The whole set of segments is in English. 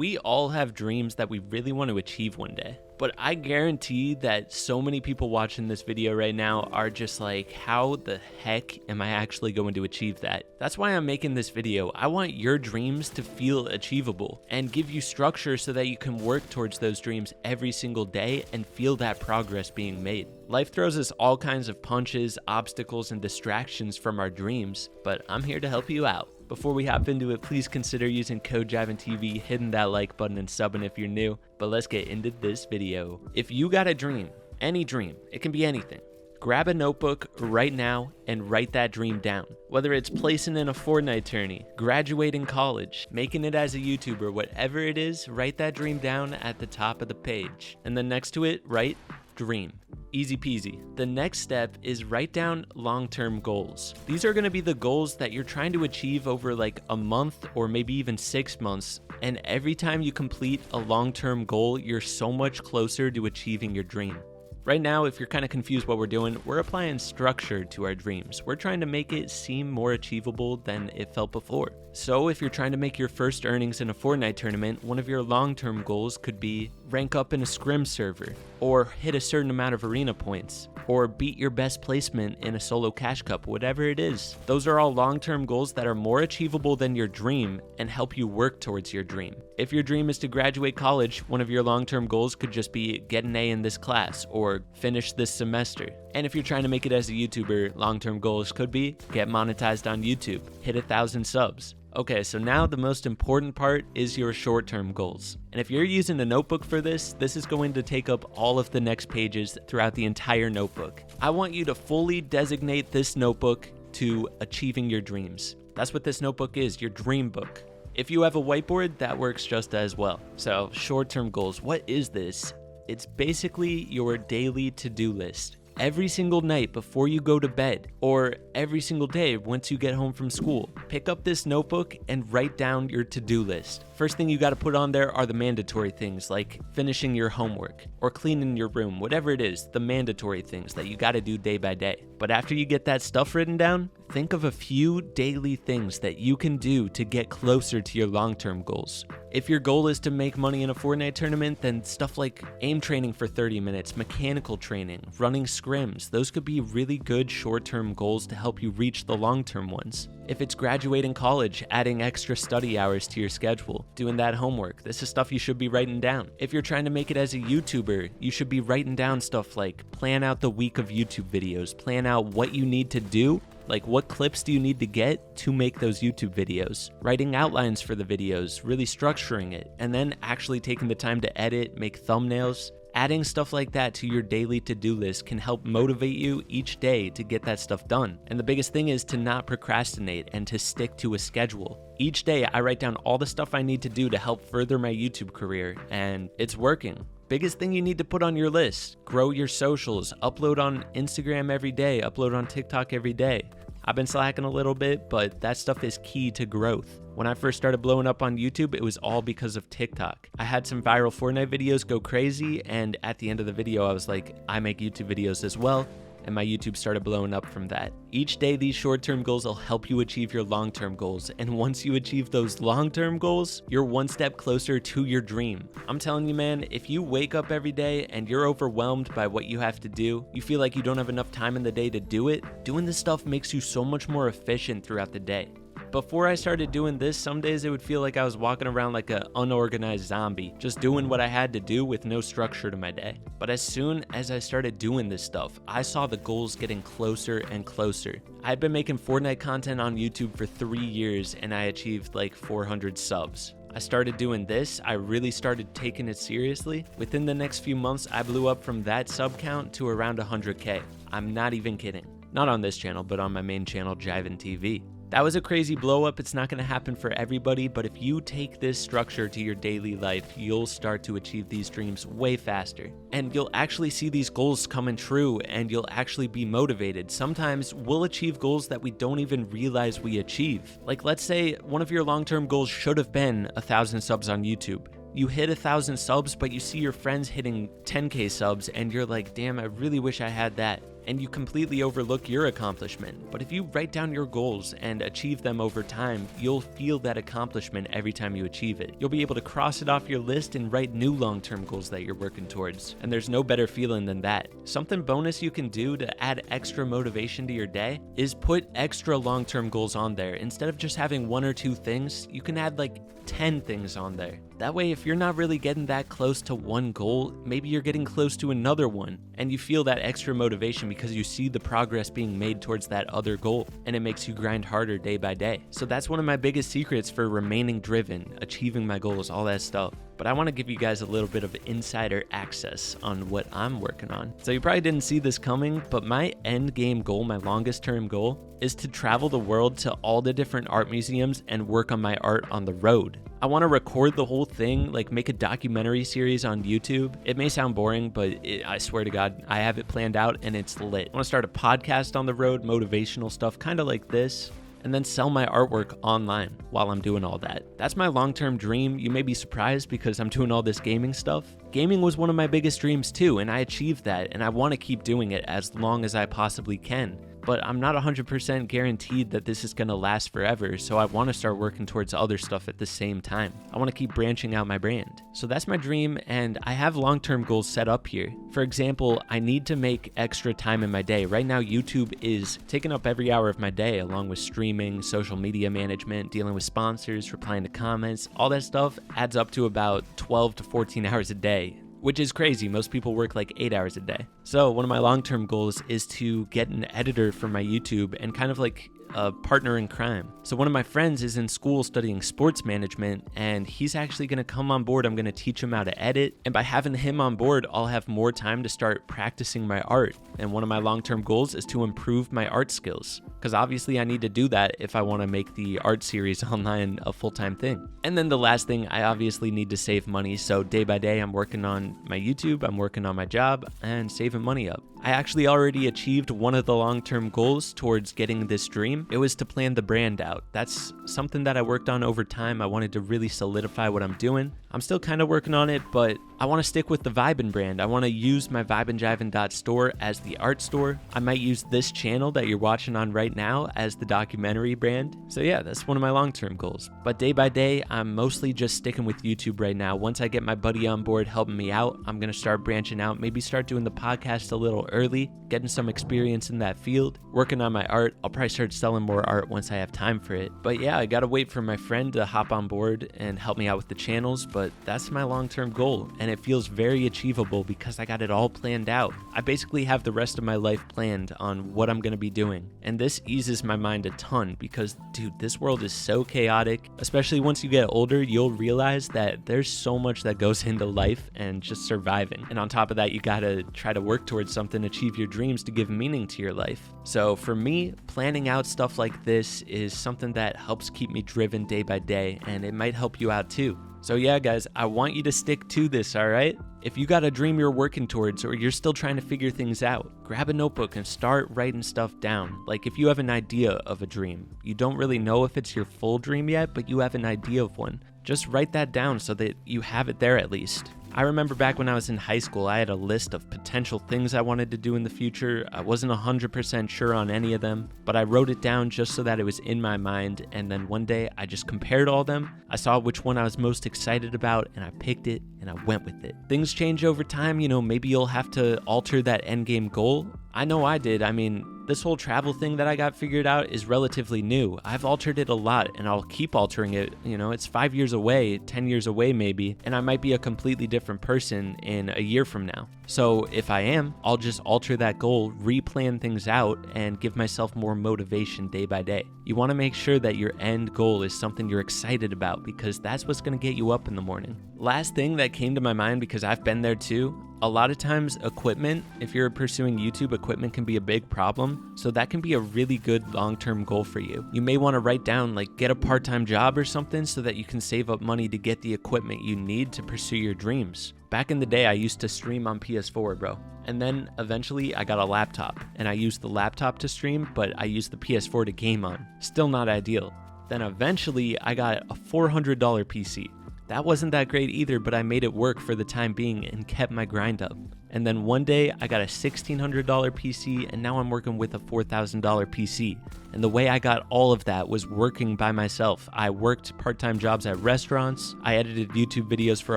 We all have dreams that we really want to achieve one day. But I guarantee that so many people watching this video right now are just like, how the heck am I actually going to achieve that? That's why I'm making this video. I want your dreams to feel achievable and give you structure so that you can work towards those dreams every single day and feel that progress being made. Life throws us all kinds of punches, obstacles, and distractions from our dreams, but I'm here to help you out. Before we hop into it, please consider using code JivanTV, hitting that like button and subbing if you're new. But let's get into this video. If you got a dream, any dream, it can be anything. Grab a notebook right now and write that dream down. Whether it's placing in a Fortnite tourney, graduating college, making it as a YouTuber, whatever it is, write that dream down at the top of the page. And then next to it, write dream. Easy peasy. The next step is write down long-term goals. These are going to be the goals that you're trying to achieve over like a month or maybe even 6 months. And every time you complete a long-term goal, you're so much closer to achieving your dream. Right now, if you're kind of confused what we're doing, we're applying structure to our dreams. We're trying to make it seem more achievable than it felt before. So if you're trying to make your first earnings in a Fortnite tournament, one of your long-term goals could be rank up in a scrim server, or hit a certain amount of arena points, or beat your best placement in a solo cash cup, whatever it is. Those are all long-term goals that are more achievable than your dream and help you work towards your dream. If your dream is to graduate college, one of your long-term goals could just be get an A in this class or finish this semester. And if you're trying to make it as a YouTuber, long-term goals could be get monetized on YouTube, hit 1,000 subs. Okay, so now the most important part is your short-term goals. And if you're using a notebook for this, this is going to take up all of the next pages throughout the entire notebook. I want you to fully designate this notebook to achieving your dreams. That's what this notebook is, your dream book. If you have a whiteboard, that works just as well. So short-term goals, what is this? It's basically your daily to-do list. Every single night before you go to bed, or every single day once you get home from school, pick up this notebook and write down your to-do list. First thing you got to put on there are the mandatory things like finishing your homework or cleaning your room, whatever it is, the mandatory things that you got to do day by day. But after you get that stuff written down, think of a few daily things that you can do to get closer to your long-term goals. If your goal is to make money in a Fortnite tournament, then stuff like aim training for 30 minutes, mechanical training, running scrims, those could be really good short-term goals to help you reach the long-term ones. If it's graduating college, adding extra study hours to your schedule, doing that homework, this is stuff you should be writing down. If you're trying to make it as a YouTuber, you should be writing down stuff like plan out the week of YouTube videos, plan out what you need to do. Like what clips do you need to get to make those YouTube videos? Writing outlines for the videos, really structuring it, and then actually taking the time to edit, make thumbnails. Adding stuff like that to your daily to-do list can help motivate you each day to get that stuff done. And the biggest thing is to not procrastinate and to stick to a schedule. Each day I write down all the stuff I need to do to help further my YouTube career, and it's working. Biggest thing you need to put on your list, grow your socials, upload on Instagram every day, upload on TikTok every day. I've been slacking a little bit, but that stuff is key to growth. When I first started blowing up on YouTube, it was all because of TikTok. I had some viral Fortnite videos go crazy, and at the end of the video, I was like, I make YouTube videos as well. And my YouTube started blowing up from that. Each day, these short-term goals will help you achieve your long-term goals. And once you achieve those long-term goals, you're one step closer to your dream. I'm telling you, man, if you wake up every day and you're overwhelmed by what you have to do, you feel like you don't have enough time in the day to do it, doing this stuff makes you so much more efficient throughout the day. Before I started doing this, some days it would feel like I was walking around like an unorganized zombie, just doing what I had to do with no structure to my day. But as soon as I started doing this stuff, I saw the goals getting closer and closer. I had been making Fortnite content on YouTube for 3 years and I achieved like 400 subs. I started doing this, I really started taking it seriously. Within the next few months, I blew up from that sub count to around 100K. I'm not even kidding. Not on this channel, but on my main channel, JivanTV. That was a crazy blow up. It's not going to happen for everybody, but if you take this structure to your daily life, you'll start to achieve these dreams way faster. And you'll actually see these goals coming true and you'll actually be motivated. Sometimes we'll achieve goals that we don't even realize we achieve. Like let's say one of your long-term goals should have been 1,000 subs on YouTube. You hit 1,000 subs, but you see your friends hitting 10K subs and you're like, damn, I really wish I had that. and you completely overlook your accomplishment. But if you write down your goals and achieve them over time, you'll feel that accomplishment every time you achieve it. You'll be able to cross it off your list and write new long-term goals that you're working towards. And there's no better feeling than that. Something bonus you can do to add extra motivation to your day is put extra long-term goals on there. Instead of just having 1 or 2 things, you can add like 10 things on there. That way, if you're not really getting that close to one goal, maybe you're getting close to another one, and you feel that extra motivation because you see the progress being made towards that other goal, and it makes you grind harder day by day. So that's one of my biggest secrets for remaining driven, achieving my goals, all that stuff. But I want to give you guys a little bit of insider access on what I'm working on. So you probably didn't see this coming, but my end game goal, my longest term goal, is to travel the world to all the different art museums and work on my art on the road. I want to record the whole thing, like make a documentary series on YouTube. It may sound boring, but I swear to God, I have it planned out and it's lit. I want to start a podcast on the road, motivational stuff, kind of like this, and then sell my artwork online while I'm doing all that. That's my long-term dream. You may be surprised because I'm doing all this gaming stuff. Gaming was one of my biggest dreams too, and I achieved that, and I want to keep doing it as long as I possibly can. But I'm not 100% guaranteed that this is going to last forever, so I want to start working towards other stuff at the same time. I want to keep branching out my brand. So that's my dream, and I have long-term goals set up here. For example, I need to make extra time in my day. Right now, YouTube is taking up every hour of my day, along with streaming, social media management, dealing with sponsors, replying to comments. All that stuff adds up to about 12 to 14 hours a day, which is crazy. Most people work like 8 hours a day. So one of my long-term goals is to get an editor for my YouTube and kind of like a partner in crime. So one of my friends is in school studying sports management, and he's actually going to come on board. I'm going to teach him how to edit, and by having him on board, I'll have more time to start practicing my art. And one of my long-term goals is to improve my art skills, because obviously I need to do that if I want to make the art series online a full-time thing. And then the last thing, I obviously need to save money. So day by day, I'm working on my YouTube, I'm working on my job, and saving money up. I actually already achieved one of the long-term goals towards getting this dream. It was to plan the brand out. That's something that I worked on over time. I wanted to really solidify what I'm doing. I'm still kind of working on it, but I want to stick with the Vibin brand. I want to use my vibinjivin.store as the art store. I might use this channel that you're watching on right now as the documentary brand. So yeah, that's one of my long-term goals. But day by day, I'm mostly just sticking with YouTube right now. Once I get my buddy on board helping me out, I'm going to start branching out, maybe start doing the podcast a little early, getting some experience in that field, working on my art. I'll probably start selling more art once I have time for it. But yeah, I got to wait for my friend to hop on board and help me out with the channels, but that's my long-term goal, and it feels very achievable because I got it all planned out. I basically have the rest of my life planned on what I'm going to be doing, and this eases my mind a ton because, dude, this world is so chaotic. Especially once you get older, you'll realize that there's so much that goes into life and just surviving. And on top of that, you got to try to work towards something, achieve your dreams to give meaning to your life. So for me, planning out stuff like this is something that helps keep me driven day by day, and it might help you out too. So yeah, guys, I want you to stick to this, all right? If you got a dream you're working towards or you're still trying to figure things out, grab a notebook and start writing stuff down. Like if you have an idea of a dream, you don't really know if it's your full dream yet, but you have an idea of one. Just write that down so that you have it there at least. I remember back when I was in high school, I had a list of potential things I wanted to do in the future. I wasn't 100% sure on any of them, but I wrote it down just so that it was in my mind, and then one day I just compared all of them. I saw which one I was most excited about, and I picked it, and I went with it. Things change over time, maybe you'll have to alter that endgame goal. I know I did. I mean, this whole travel thing that I got figured out is relatively new. I've altered it a lot, and I'll keep altering it. It's 5 years away, 10 years away maybe, and I might be a completely different person in a year from now. So if I am, I'll just alter that goal, replan things out, and give myself more motivation day by day. You want to make sure that your end goal is something you're excited about, because that's what's going to get you up in the morning. Last thing that came to my mind, because I've been there too, a lot of times equipment, if you're pursuing YouTube, equipment can be a big problem. So that can be a really good long-term goal for you. You may want to write down, get a part-time job or something so that you can save up money to get the equipment you need to pursue your dreams. Back in the day, I used to stream on PS4, bro. And then eventually I got a laptop, and I used the laptop to stream, but I used the PS4 to game on. Still not ideal. Then eventually I got a $400 PC. That wasn't that great either, but I made it work for the time being and kept my grind up. And then one day I got a $1,600 PC and now I'm working with a $4,000 PC. And the way I got all of that was working by myself. I worked part-time jobs at restaurants. I edited YouTube videos for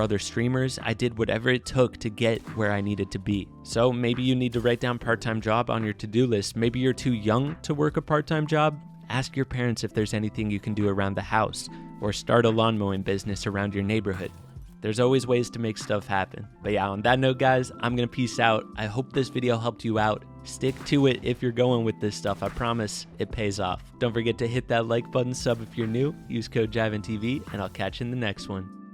other streamers. I did whatever it took to get where I needed to be. So maybe you need to write down part-time job on your to-do list. Maybe you're too young to work a part-time job. Ask your parents if there's anything you can do around the house, or start a lawn mowing business around your neighborhood. There's always ways to make stuff happen. But yeah, on that note, guys, I'm gonna peace out. I hope this video helped you out. Stick to it if you're going with this stuff. I promise it pays off. Don't forget to hit that like button, sub if you're new, use code JivanTV, and I'll catch you in the next one.